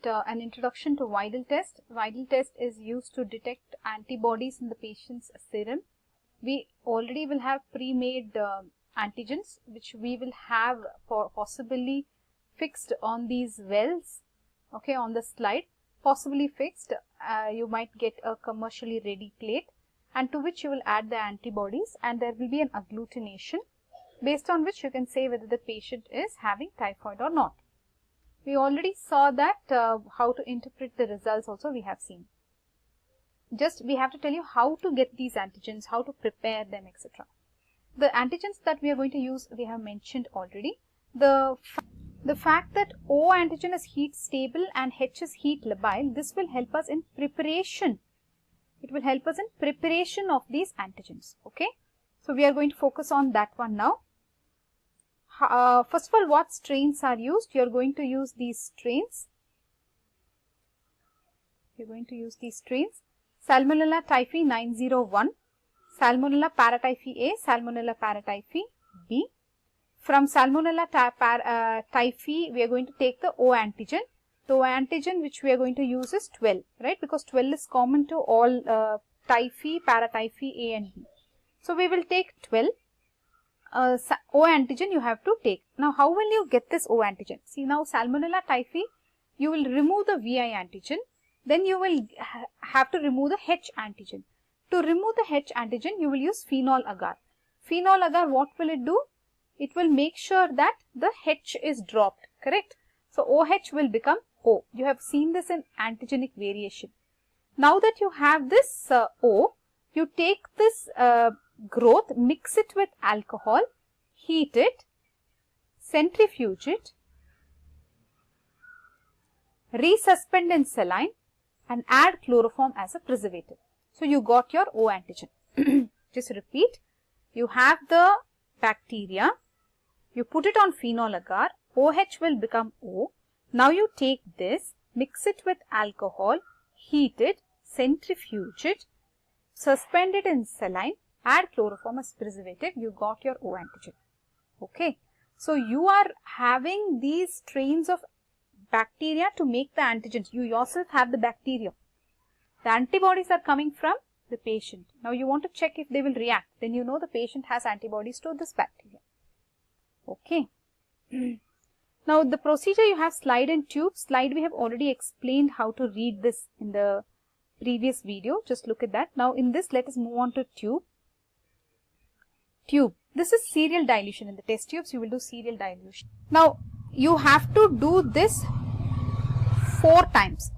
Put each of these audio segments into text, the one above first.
an introduction to Vidal test. Vidal test is used to detect antibodies in the patient's serum. We already will have pre-made antigens which we will have possibly fixed on these wells, okay, on the slide, possibly fixed. You might get a commercially ready plate, and to which you will add the antibodies, and there will be an agglutination based on which you can say whether the patient is having typhoid or not. We already saw that how to interpret the results also we have seen. Just we have to tell you how to get these antigens, how to prepare them, etc. The antigens that we are going to use we have mentioned already. The fact that O antigen is heat stable and H is heat labile, this will help us in preparation. It will help us in preparation of these antigens. Okay. So we are going to focus on that one now. First of all, what strains are used? You are going to use these strains. You are going to use these strains. Salmonella Typhii 901, Salmonella Typhii A, Salmonella Typhii B. From Salmonella Typhii, we are going to take the O antigen. The O antigen which we are going to use is 12, right? Because 12 is common to all Typhii, Typhii A and B. So we will take 12. O antigen you have to take. Now, how will you get this O antigen? See, now Salmonella Typhii, you will remove the VI antigen. Then you will have to remove the H antigen. To remove the H antigen, you will use phenol agar. Phenol agar, what will it do? It will make sure that the H is dropped, correct? So, OH will become O. You have seen this in antigenic variation. Now that you have this O, you take this growth, mix it with alcohol, heat it, centrifuge it, resuspend in saline and add chloroform as a preservative. So, you got your O antigen. Just repeat, you have the bacteria, you put it on phenol agar, OH will become O. Now, you take this, mix it with alcohol, heat it, centrifuge it, suspend it in saline, add chloroform as preservative, you got your O antigen. Okay. So, you are having these strains of bacteria to make the antigens. You yourself have the bacteria. The antibodies are coming from the patient. Now, you want to check if they will react. Then you know the patient has antibodies to this bacteria. Okay. Now, the procedure you have slide and tube. Slide we have already explained how to read this in the previous video. Just look at that. Now, in this, let us move on to tube. Tube. This is serial dilution. In the test tubes, you will do serial dilution. Now, you have to do this 4 times.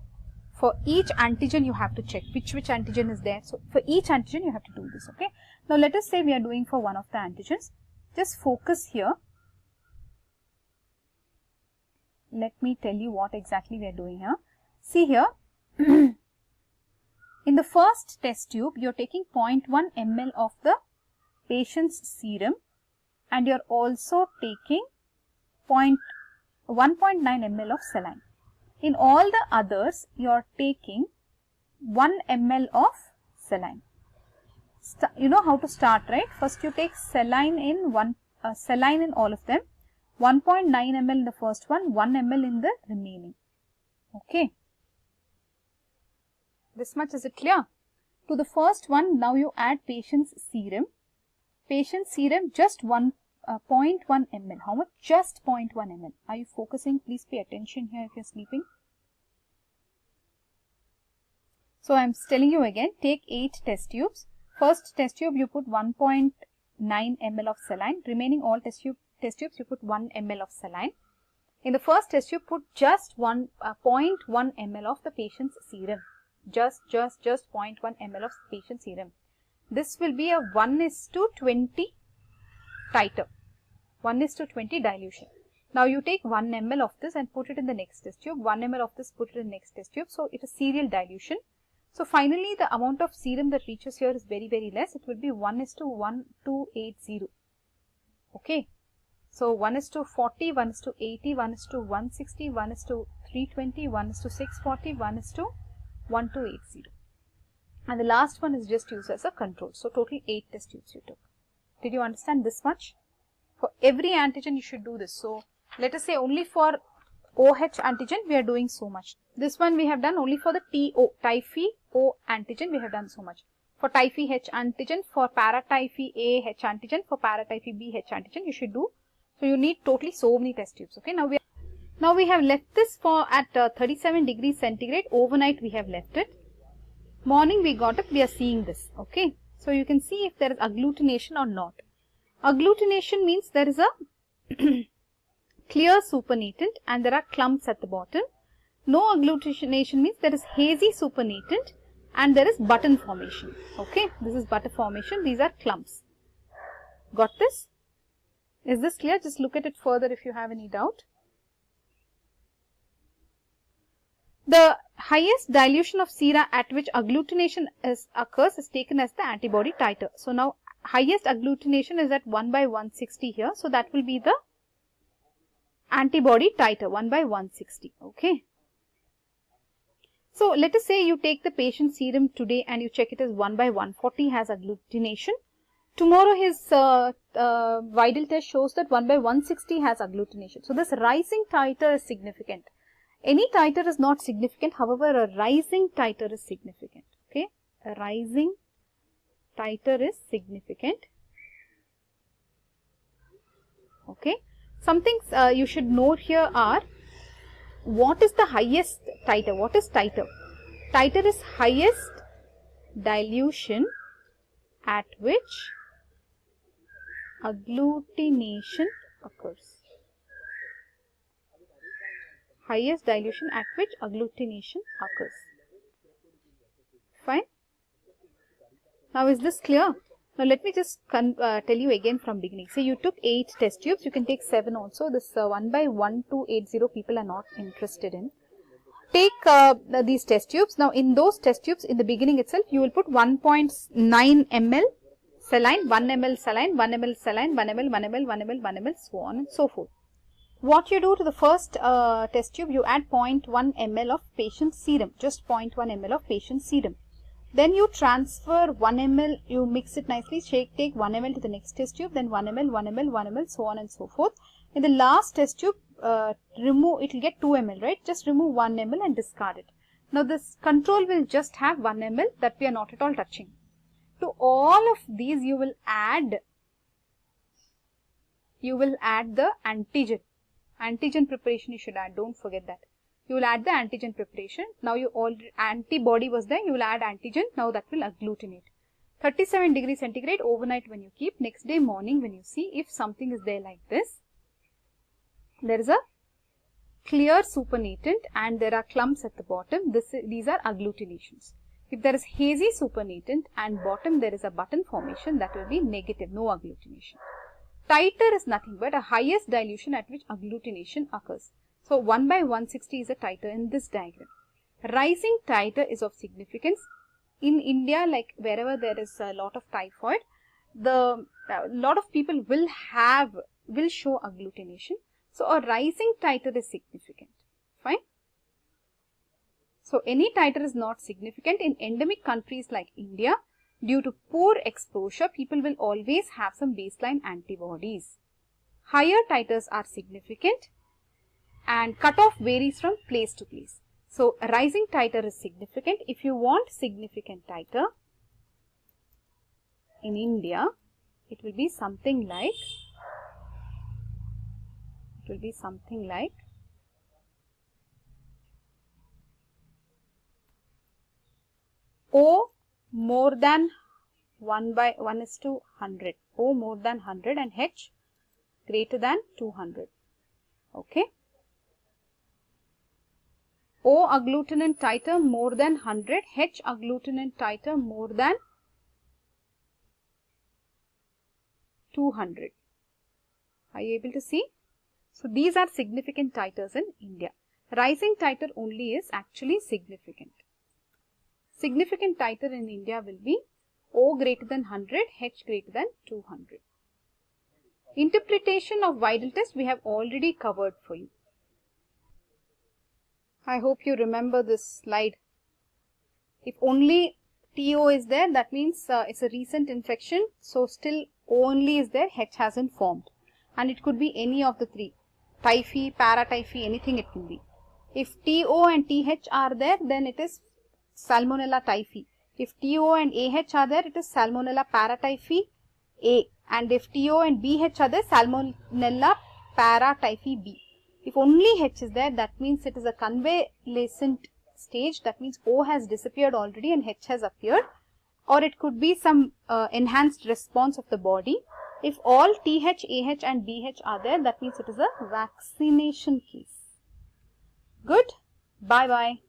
For each antigen, you have to check which antigen is there. So, for each antigen, you have to do this. Okay. Now, let us say we are doing for one of the antigens. Just focus here. Let me tell you what exactly we are doing here. See here. In the first test tube, you are taking 0.1 ml of the patient's serum and you are also taking 1.9 ml of saline. In all the others, you are taking 1 ml of saline. You know how to start, right? First, you take saline in saline in all of them. 1.9 ml in the first one, 1 ml in the remaining. Okay. This much, is it clear? To the first one, now you add patient's serum. Patient's serum, just 0.1 ml. How much? Just 0.1 ml. Are you focusing? Please pay attention here if you are sleeping. So, I am telling you again, take 8 test tubes. First test tube, you put 1.9 ml of saline. Remaining all test tubes, you put 1 ml of saline. In the first test tube, put just 0.1 ml of the patient's serum. Just 0.1 ml of patient serum. This will be a 1:20 titer. 1:20 dilution. Now, you take 1 ml of this and put it in the next test tube. 1 ml of this, put it in the next test tube. So, it is serial dilution. So, finally, the amount of serum that reaches here is very, very less. It will be 1:1280. Okay. So, 1:40, 1:80, 1:160, 1:320, 1:640, 1:1:80. And the last one is just used as a control. So, total 8 test tubes you took. Did you understand this much? For every antigen, you should do this. So, let us say only for OH antigen, we are doing so much. This one we have done only for the TO, Typhii O antigen, we have done so much. For Typhii H antigen, for Para-Typhii A H antigen, for Para-Typhii B H antigen, you should do. So you need totally so many test tubes. Okay, now we have left this for at 37 degrees centigrade. Overnight we have left it. Morning we got up, we are seeing this. Okay, so you can see if there is agglutination or not. Agglutination means there is a clear supernatant and there are clumps at the bottom. No agglutination means there is hazy supernatant and there is button formation. Okay, this is button formation, these are clumps. Got this? Is this clear? Just look at it further if you have any doubt. The highest dilution of sera at which agglutination occurs is taken as the antibody titer. So now highest agglutination is at 1/160 here. So that will be the antibody titer 1/160. Okay. So let us say you take the patient's serum today and you check it as 1/140 has agglutination. Tomorrow his vital test shows that 1/160 has agglutination. So this rising titer is significant. Any titer is not significant, however a rising titer is significant. Okay, a rising titer is significant. Okay, some things you should note here are, what is the highest titer? What is titer? Titer is highest dilution at which agglutination occurs. Highest dilution at which agglutination occurs. Fine. Now is this clear? Now let me just tell you again from beginning. Say you took 8 test tubes, you can take 7 also. This 1/1280 people are not interested in. Take these test tubes. Now in those test tubes, in the beginning itself, you will put 1.9 ml saline, 1 ml saline, 1 ml saline, 1 ml, 1 ml, 1 ml, 1 ml, so on and so forth. What you do to the first test tube, you add 0.1 ml of patient serum, just 0.1 ml of patient serum. Then you transfer 1 ml, you mix it nicely, take 1 ml to the next test tube, then 1 ml, 1 ml, 1 ml, so on and so forth. In the last test tube, remove, it will get 2 ml, right? Just remove 1 ml and discard it. Now this control will just have 1 ml that we are not at all touching. To all of these you will add the antigen. Antigen preparation you should add, don't forget that. You will add the antigen preparation. Now you already, antibody was there, you will add antigen, now that will agglutinate. 37 degrees centigrade overnight when you keep, next day morning when you see if something is there like this. There is a clear supernatant and there are clumps at the bottom. These are agglutinations. If there is hazy supernatant and bottom there is a button formation, that will be negative, no agglutination. Titer is nothing but a highest dilution at which agglutination occurs. So 1/160 is a titer in this diagram. Rising titer is of significance. In India, like wherever there is a lot of typhoid, lot of people will show agglutination. So a rising titer is significant. Fine. So any titer is not significant. In endemic countries like India, due to poor exposure, people will always have some baseline antibodies. Higher titers are significant and cutoff varies from place to place. So rising titer is significant. If you want significant titer in India, it will be something like O more than 1/1:100, O more than 100 and H greater than 200. Okay. O agglutinant titer more than 100, H agglutinant titer more than 200. Are you able to see? So these are significant titers in India. Rising titer only is actually significant. Significant titer in India will be O greater than 100, H greater than 200. Interpretation of vital test we have already covered for you. I hope you remember this slide. If only TO is there, that means it's a recent infection. So still O only is there, H hasn't formed. And it could be any of the three. Typhii, Para-Typhii, anything it can be. If TO and TH are there, then it is Salmonella Typhii. If TO and AH are there, it is Salmonella Para-Typhii A. And if TO and BH are there, Salmonella Para-Typhii B. If only H is there, that means it is a convalescent stage. That means O has disappeared already and H has appeared. Or it could be some enhanced response of the body. If all TH, AH and BH are there, that means it is a vaccination case. Good. Bye-bye.